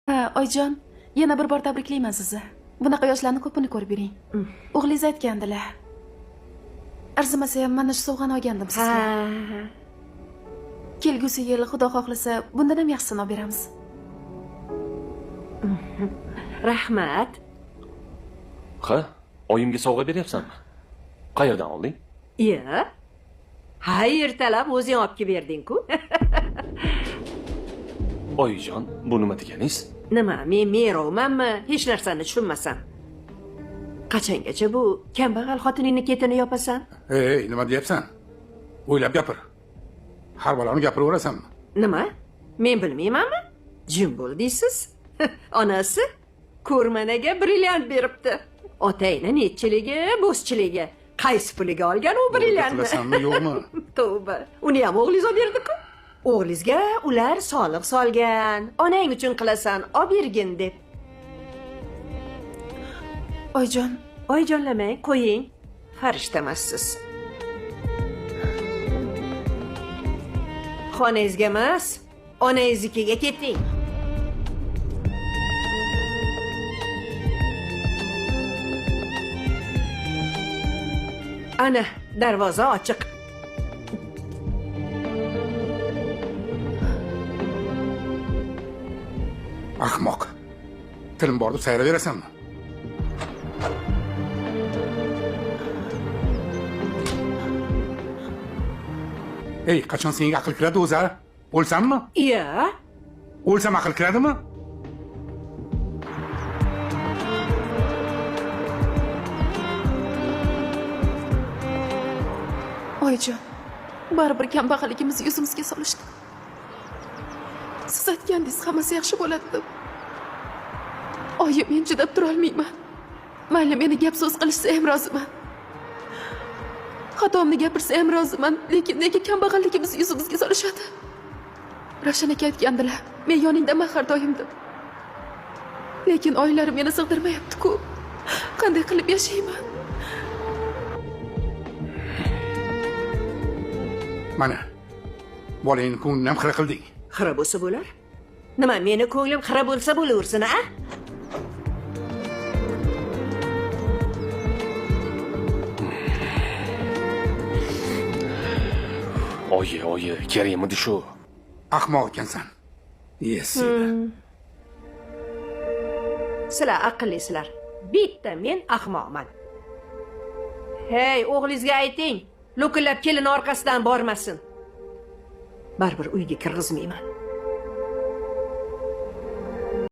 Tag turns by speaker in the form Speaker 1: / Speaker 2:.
Speaker 1: Ha, oyijon, yana bir bor tabriklayman sizni. Bunaqa yoshlarni ko'pini ko'rib yuring. O'g'lingiz aytgandilar. Arzimasa ham mana shu sovg'ani olgandim sizga. Kelgusi yil Xudo xohlasa bundan ham yaxshisini olib beramiz.
Speaker 2: Rahmat.
Speaker 3: Ha, oyimga sovg'a beryapsanmi? Qayerdan olding?
Speaker 2: Iya. Hayır talab o'zing olib kelib berding-ku.
Speaker 3: Oyijon, bu nima deganingiz?
Speaker 2: Nima, men merovmanmi? Hech narsani tushunmasam. Qachongacha bu kambag'al xotiningni ketini yopasan?
Speaker 4: Ey, nima deyapsan? O'ylab gapir. Har baloni gapiraverasanmi?
Speaker 2: Nima? Men bilmaymanmi? Jim bo'l deysiz. Onasi ko'rmanaga brilliant beribdi. Otangni nechchiligi, bo'zchiligi. Qaysi puliga olgan u brilliantni?
Speaker 4: Bilasanmi, yo'qmi?
Speaker 2: Tavba. Uni ham o'g'lingiz olib berdi-ku. O'g'lingizga ular soliq solgan. Onang uchun qilasan, olib bergin deb.
Speaker 1: Oyijon,
Speaker 2: Oyijonlamang, qo'ying. Farishtamassiz. Xonangizga emas, onangiznikiga keting. Ana, darvoza ochiq.
Speaker 4: Ahmoq. Tilim bor deb sayraverasanmi? Ey, qachon senga aql kiradi o'zi? O'lsammi?
Speaker 2: Iya.
Speaker 4: O'lsam aql kiradimi?
Speaker 1: oyijon, baribir kambag'alligimizni yuzimizga solishdi. Siz aytgandingiz, hammasi yaxshi bo'ladi deb. Oyim, men chidab tura olmayman. Mayli, meni gap so'z qilishsa ham roziman. Xatomni gapirsa ham roziman, lekin nega kambag'alligimizni yuzimizga solishadi? Ravshan aka aytgandilar, men yoningdaman har doim deb. Lekin oilarim meni sig'dirmayapti-ku. Qanday qilib yashayman?
Speaker 4: Mana, bolangni ko'nglini ham xira qilding.
Speaker 2: Xira bo'lsa bo'lar. Nima, meni ko'nglim xira bo'lsa bo'laversin, a?
Speaker 3: Oyi, kerakmidi shu?
Speaker 4: Ahmoq ekansan. Yes.
Speaker 2: Sizlar aqllisizlar. Bitta men ahmoqman. Hey, o'g'lingizga ayting, lo'killab kelin orqasidan bormasin. Baribir uyga kirgizmayman.